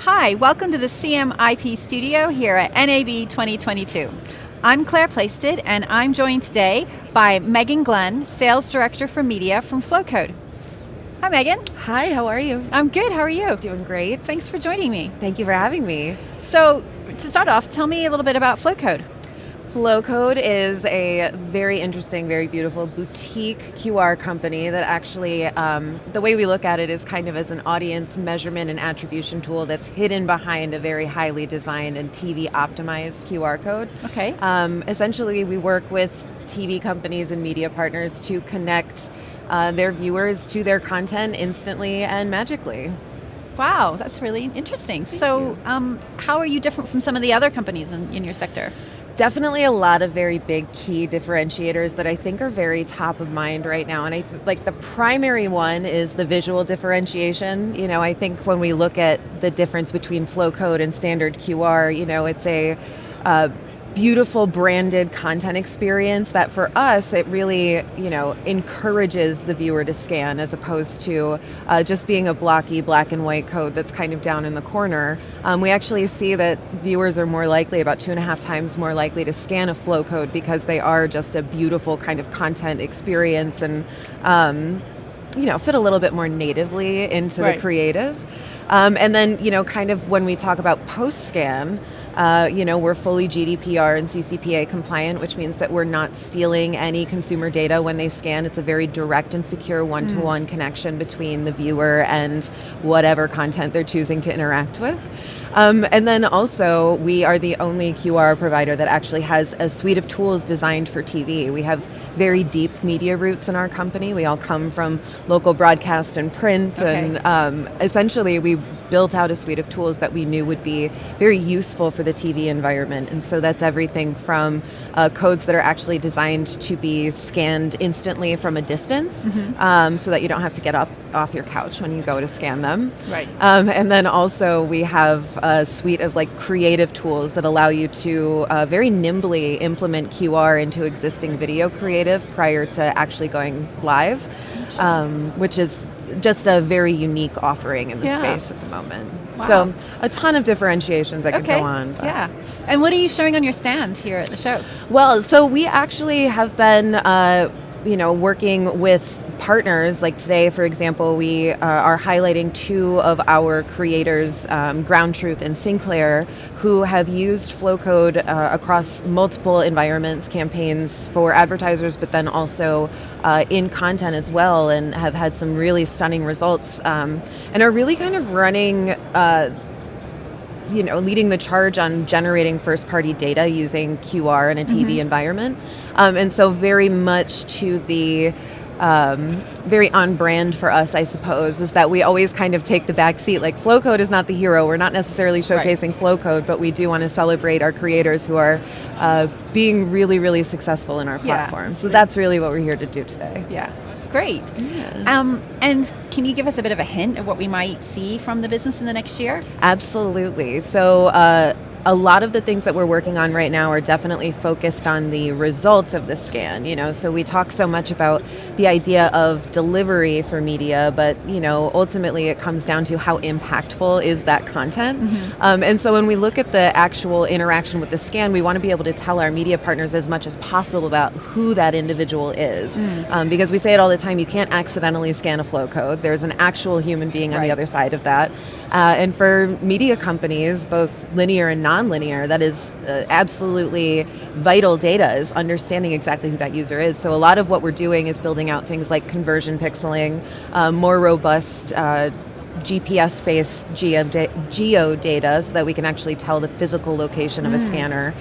Hi, welcome to the CMIP studio here at NAB 2022. I'm Clare Plaisted, and I'm joined today by Meghan Glenn, Sales Director for Media from Flowcode. Hi, Meghan. Hi, how are you? I'm good. How are you? Doing great. Thanks for joining me. Thank you for having me. So, to start off, tell me a little bit about Flowcode. Flowcode is a very interesting, very beautiful boutique QR company that actually, the way we look at it is kind of as an audience measurement and attribution tool that's hidden behind a very highly designed and TV optimized QR code. Okay. Essentially, we work with TV companies and media partners to connect their viewers to their content instantly and magically. Wow, that's really interesting. So, how are you different from some of the other companies in your sector? Definitely a lot of very big key differentiators that I think are very top of mind right now. And I like the primary one is the visual differentiation. You know, I think when we look at the difference between Flowcode and standard QR, you know, it's a beautiful branded content experience that for us, it really, you know, encourages the viewer to scan as opposed to just being a blocky black and white code that's kind of down in the corner. We actually see that viewers are more likely, about 2.5 times more likely to scan a flow code because they are just a beautiful kind of content experience and, you know, fit a little bit more natively into the creative. And then, you know, kind of when we talk about post-scan, you know, we're fully GDPR and CCPA compliant, which means that we're not stealing any consumer data when they scan. It's a very direct and secure one-to-one connection between the viewer and whatever content they're choosing to interact with. And then also, we are the only QR provider that actually has a suite of tools designed for TV. We have very deep media roots in our company. We all come from local broadcast and print, and essentially we built out a suite of tools that we knew would be very useful for the TV environment. And so that's everything from codes that are actually designed to be scanned instantly from a distance, so that you don't have to get up off your couch when you go to scan them. Right. And then also we have a suite of like creative tools that allow you to very nimbly implement QR into existing video creative prior to actually going live, which is just a very unique offering in the space at the moment. Wow. So a ton of differentiations that could go on. But. Yeah. And what are you showing on your stand here at the show? Well, so we actually have been, you know, working with partners. Like today, for example, we are highlighting two of our creators, Ground Truth and Sinclair, who have used Flowcode across multiple environments, campaigns for advertisers, but then also in content as well, and have had some really stunning results, and are really kind of running you know, leading the charge on generating first-party data using QR in a TV environment. And so very much to the very on brand for us, I suppose, is that we always kind of take the back seat. Like Flowcode is not the hero. We're not necessarily showcasing Flowcode, but we do want to celebrate our creators who are being really, really successful in our platform. So that's really what we're here to do today. Yeah. Great. Yeah. And can you give us a bit of a hint of what we might see from the business in the next year? Absolutely. So a lot of the things that we're working on right now are definitely focused on the results of the scan, you know, so we talk so much about the idea of delivery for media, but, you know, ultimately it comes down to how impactful is that content. And so when we look at the actual interaction with the scan, we want to be able to tell our media partners as much as possible about who that individual is. Because we say it all the time, you can't accidentally scan a flow code. There's an actual human being on the other side of that. And for media companies, both linear and non-linear, that is absolutely vital data, is understanding exactly who that user is. So a lot of what we're doing is building out things like conversion pixeling, more robust GPS-based geo data so that we can actually tell the physical location of a scanner.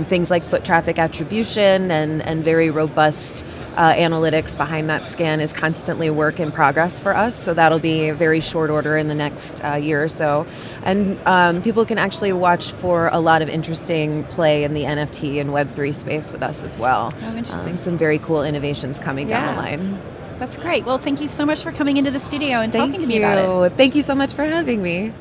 Things like foot traffic attribution and very robust analytics behind that scan is constantly work in progress for us. So that'll be a very short order in the next year or so. And people can actually watch for a lot of interesting play in the NFT and Web3 space with us as well. Oh, interesting. Some very cool innovations coming down the line. That's great. Well, thank you so much for coming into the studio and talking to me about it. Thank you so much for having me.